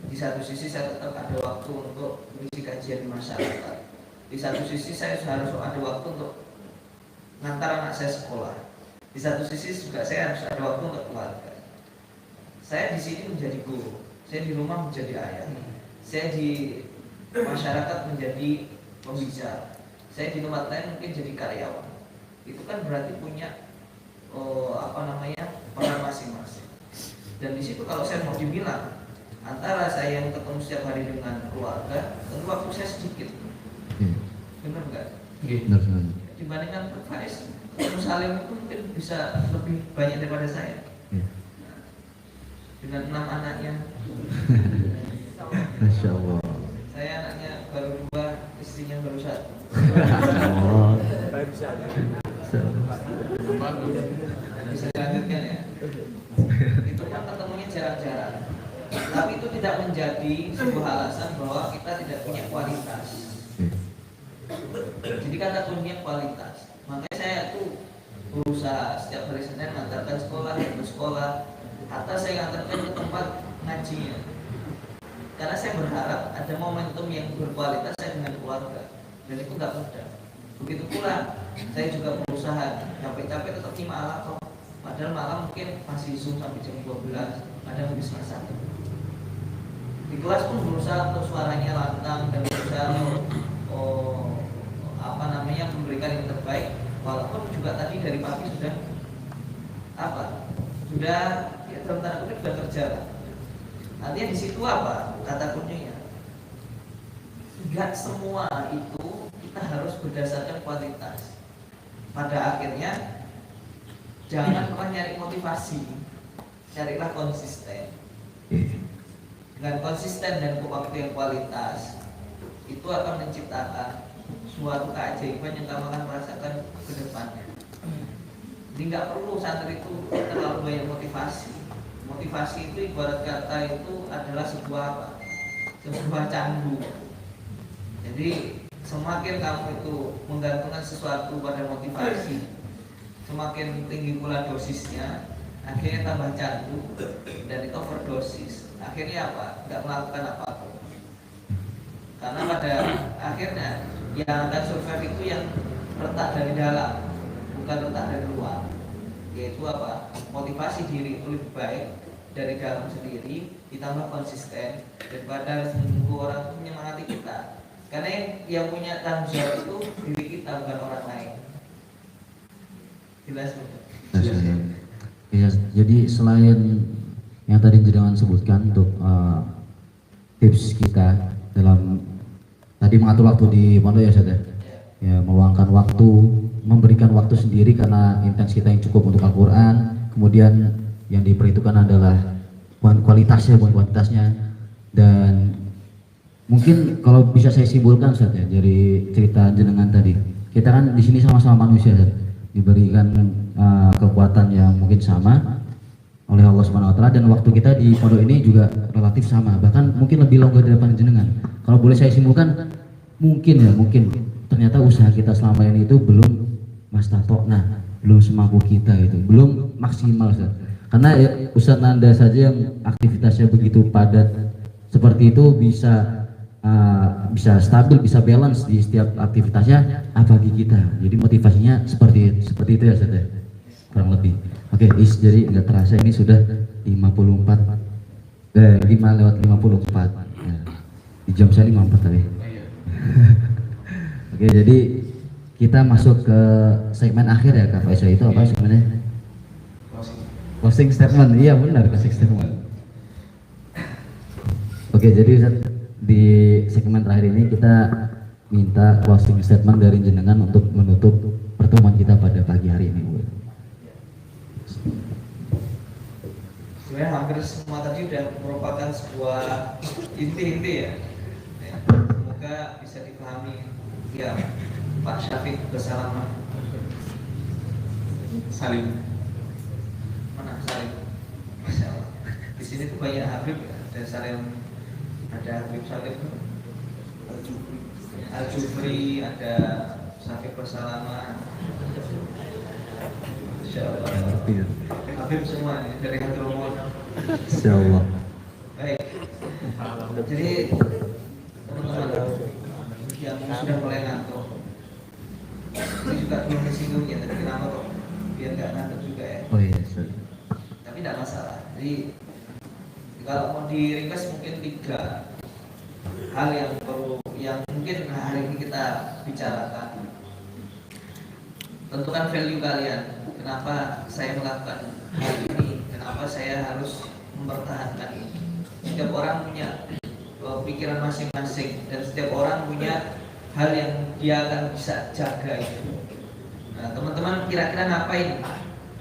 Di satu sisi saya tetap ada waktu untuk mengisi kajian di masyarakat. Di satu sisi saya harus ada waktu untuk ngantar anak saya sekolah. Di satu sisi juga saya harus ada waktu untuk keluarga. Saya di sini menjadi guru, saya di rumah menjadi ayah, saya di masyarakat menjadi pembicara, saya di tempat lain mungkin jadi karyawan. Itu kan berarti punya peran masing-masing. Dan di situ kalau saya mau dibilang antara saya yang ketemu setiap hari dengan keluarga, tentu waktu saya sedikit. Benar nggak? Benar sekali. Dibandingkan Pak Faiz, ketemu Salim itu mungkin bisa lebih banyak daripada saya. Dengan 6 anaknya. Masya Allah. Saya anaknya baru 2, istrinya baru 1. Bisa dilanjutkan ya. Itu kan ketemunya jarang-jarang. Tapi itu tidak menjadi sebuah alasan bahwa kita tidak punya kualitas. Jadi kata kuncinya kualitas. Makanya saya tuh berusaha setiap hari Senin mengantarkan sekolah, ke sekolah, atau saya antarkan ke tempat ngajinya. Karena saya berharap ada momentum yang berkualitas saya dengan keluarga, dan itu nggak mudah. Begitu pula saya juga berusaha capek-capek tetap di malam, padahal malam mungkin masih zoom sampai jam 12, ada habis setengah 1. Di kelas pun berusaha untuk suaranya lantang dan berusaha memberikan yang terbaik, walaupun juga tadi dari pagi sudah ya dalam tanda kutip sudah kerja. Artinya di situ kata kuncinya, nggak semua itu kita harus berdasarkan kualitas. Pada akhirnya jangan pernah nyari motivasi, carilah konsisten. Dengan konsisten dan waktu yang kualitas, itu akan menciptakan suatu keajaiban yang kamu akan merasakan ke depannya. Jadi nggak perlu santri itu terlalu banyak motivasi. Motivasi itu ibarat kata itu adalah sebuah candu. Jadi semakin kamu itu menggantungkan sesuatu pada motivasi, semakin tinggi pula dosisnya, akhirnya tambah candu dan itu overdosis. Akhirnya nggak melakukan apapun. Karena pada akhirnya yang akan survive itu yang retak dari dalam, bukan retak dari luar. Yaitu motivasi diri itu lebih baik dari dalam sendiri, ditambah konsisten daripada menunggu orang itu menyemangati kita. Karena yang punya tanggung jawab itu diri kita, bukan orang lain. Jelas betul. Ya, jadi selain yang tadi jenengan sebutkan untuk tips kita dalam tadi mengatur waktu di pondok ya Ustaz ya. Ya, meluangkan waktu, memberikan waktu sendiri karena intens kita yang cukup untuk Al-Quran. Kemudian yang diperhitungkan adalah kualitasnya, bukan kuantitasnya. Dan mungkin kalau bisa saya simpulkan Ustaz ya dari cerita jenengan tadi, kita kan di sini sama-sama manusia Ustaz, diberikan kekuatan yang mungkin sama oleh Allah Subhanahu wa taala, dan waktu kita di pondok ini juga relatif sama, bahkan mungkin lebih longgar daripada jenengan. Kalau boleh saya simpulkan, mungkin ternyata usaha kita selama ini itu belum mastatokna, belum semampu kita, itu belum maksimal Ustaz. Karena ya, Ustaz Nanda saja yang aktivitasnya begitu padat seperti itu bisa stabil, bisa balance di setiap aktivitasnya, apalagi kita. Jadi motivasinya seperti itu ya Ustaz ya, kurang lebih. Oke, jadi nggak terasa ini sudah 5:54 ya. Di jam saya 54 tadi. Oke, jadi kita masuk ke segmen akhir ya Kak Faisal, itu apa segmennya? Closing statement. Iya benar, closing statement. Oke, jadi di segmen terakhir ini kita minta closing statement dari jenengan untuk menutup pertemuan kita pada pagi hari ini. Sebenarnya hampir semua tadi sudah merupakan sebuah inti-inti ya. Semoga bisa dipahami ya Pak Syafiq bersama Salim. mana Salim. Masya Allah. Di sini tuh banyak Habib, ada Salim, ada Habib Salim, Al-Jufri, ada Syafiq bersama. Masya Allah. Habib semua ini dari Hadrul Maut. Insyaallah. Baik. Jadi teman-teman yang sudah mulai ngantuk, ini juga belum disinggung ya, tapi kenapa kok biar nggak ngantuk juga ya. Oh iya, sorry. Tapi tidak masalah. Jadi kalau mau di request mungkin 3 hal yang perlu, yang mungkin hari ini kita bicarakan. Tentukan value kalian. Kenapa saya melakukan hal ini? Kenapa saya harus mempertahankan ini? Setiap orang punya pikiran masing-masing, dan setiap orang punya hal yang dia akan bisa jaga itu. Nah, teman-teman kira-kira ngapain?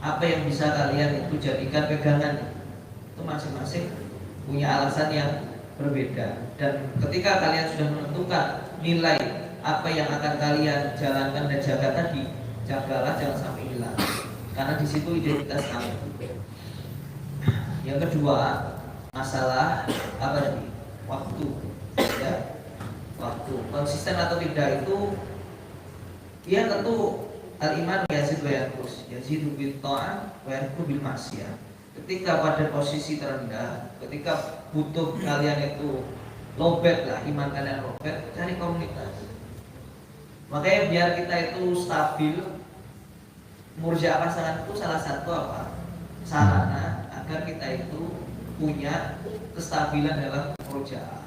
Apa yang bisa kalian itu jadikan pegangan? Itu masing-masing punya alasan yang berbeda. Dan ketika kalian sudah menentukan nilai apa yang akan kalian jalankan dan jaga tadi, jagalah jangan sampai hilang. Karena di situ identitas kamu. Yang kedua, masalah apa tadi? Waktu, ya. Waktu konsisten atau tidak itu, ya tentu al-iman yazid wa yanqus, yazidu bil ta'ah wa yanqus bil maksiyah. Ketika pada posisi terendah, ketika butuh kalian itu lobet lah, iman kalian lobet, cari komunitas. Makanya biar kita itu stabil, murja pasangan itu salah satu apa? Sarana agar kita itu punya kestabilan dalam murja.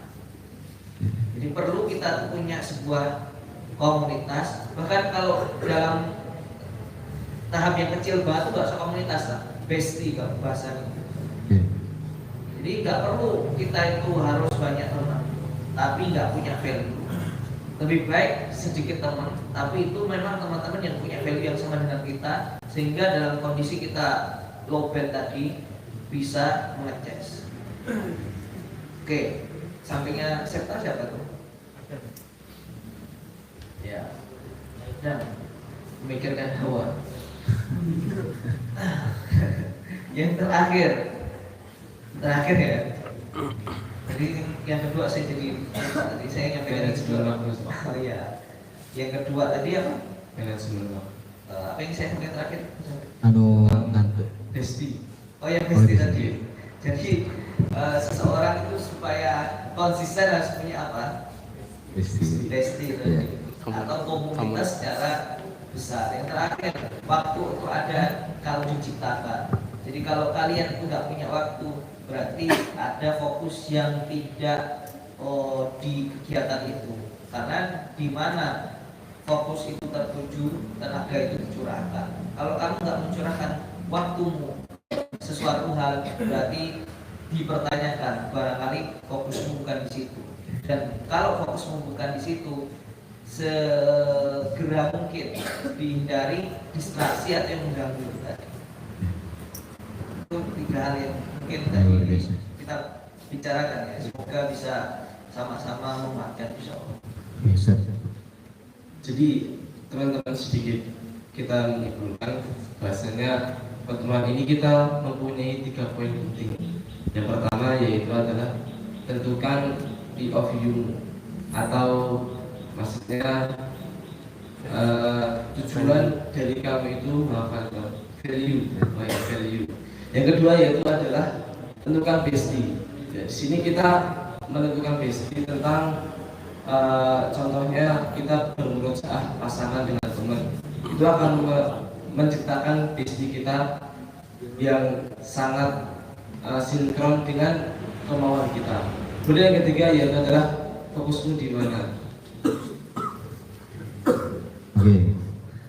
Jadi perlu kita punya sebuah komunitas. Bahkan kalau dalam tahap yang kecil banget itu gak usah komunitas lah, bestie kalau bahasanya. Jadi nggak perlu kita itu harus banyak teman, tapi nggak punya value. Lebih baik sedikit teman, tapi itu memang teman-teman yang punya value yang sama dengan kita, sehingga dalam kondisi kita low band tadi bisa mengecas. Oke, sampingnya Septa siapa tuh? Ya, dan memikirkan hawa. Yang terakhir ya. Jadi yang kedua saya tadi saya nyampein oh iya. Yang kedua tadi apa? Apa yang saya sampaikan terakhir? Ngantuk. Besti. Oh yang besti tadi. Jadi seseorang itu supaya konsisten harus punya apa? Besti tadi. Atau komunitas secara besar. Yang terakhir, waktu itu ada kalau diciptakan. Jadi kalau kalian itu nggak punya waktu, berarti ada fokus yang tidak di kegiatan itu. Karena di mana fokus itu tertuju, tenaga itu dicurahkan. Kalau kamu nggak mencurahkan waktumu sesuatu hal, berarti dipertanyakan, barangkali fokusmu bukan di situ. Dan kalau fokusmu bukan di situ, segera mungkin dihindari distraksi atau yang mengganggu tadi. Itu 3 hal yang mungkin tadi kita bicarakan ya. Semoga bisa sama-sama menguatkan insya Allah. Bisa. Jadi teman-teman sedikit kita menyimpulkan bahasanya pertemuan ini kita mempunyai 3 poin penting. Yang pertama yaitu adalah tentukan P of view atau maksudnya tujuan dari kamu itu menghafalkan value. Yang kedua yaitu adalah tentukan bestie. Ya, di sini kita menentukan bestie tentang contohnya kita bermurojaah pasangan dengan teman, itu akan menciptakan bestie kita yang sangat sinkron dengan kemauan kita. Kemudian yang ketiga yaitu adalah fokusmu di mana. Oke,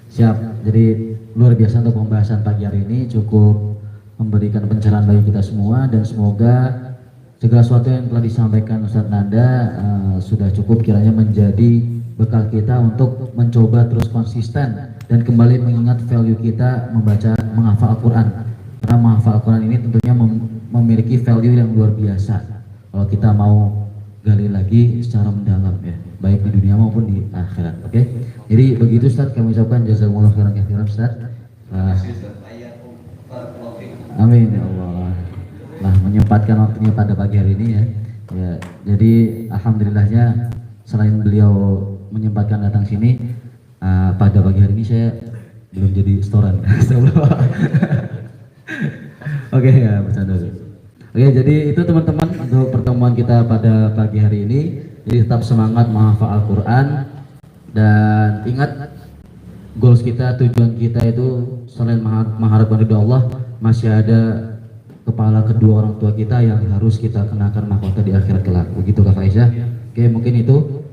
siap. Jadi luar biasa untuk pembahasan pagi hari ini, cukup memberikan pencerahan bagi kita semua, dan semoga segala sesuatu yang telah disampaikan Ustadz Nanda sudah cukup kiranya menjadi bekal kita untuk mencoba terus konsisten dan kembali mengingat value kita menghafal Al-Quran. Karena menghafal Al-Quran ini tentunya memiliki value yang luar biasa kalau kita mau gali lagi secara mendalam, ya, baik di dunia maupun di akhirat. Oke, jadi begitu Ustadz, kami ucapkan jazakumullah khairan katsiran Ustadz. Amin ya Allah. Nah, menyempatkan waktunya pada pagi hari ini, ya. Jadi alhamdulillahnya selain beliau menyempatkan datang sini, pada pagi hari ini saya belum jadi setoran. Oke, ya, bercanda. Oke, jadi itu teman-teman untuk pertemuan kita pada pagi hari ini. Jadi tetap semangat menghafal Al-Quran, dan ingat goals kita, tujuan kita itu selain mengharapkan ridho Allah, masih ada kepala kedua orang tua kita yang harus kita kenakan mahkota di akhirat kelak. Begitu Kak Faisyah. Oke, mungkin itu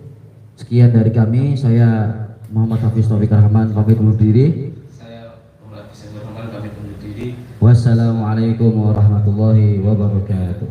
sekian dari kami. Saya Muhammad Hafiz Taufik Rahman pamit undur diri. Saya Muhammad Hafiz Rahman pamit undur diri. Wassalamualaikum warahmatullahi wabarakatuh.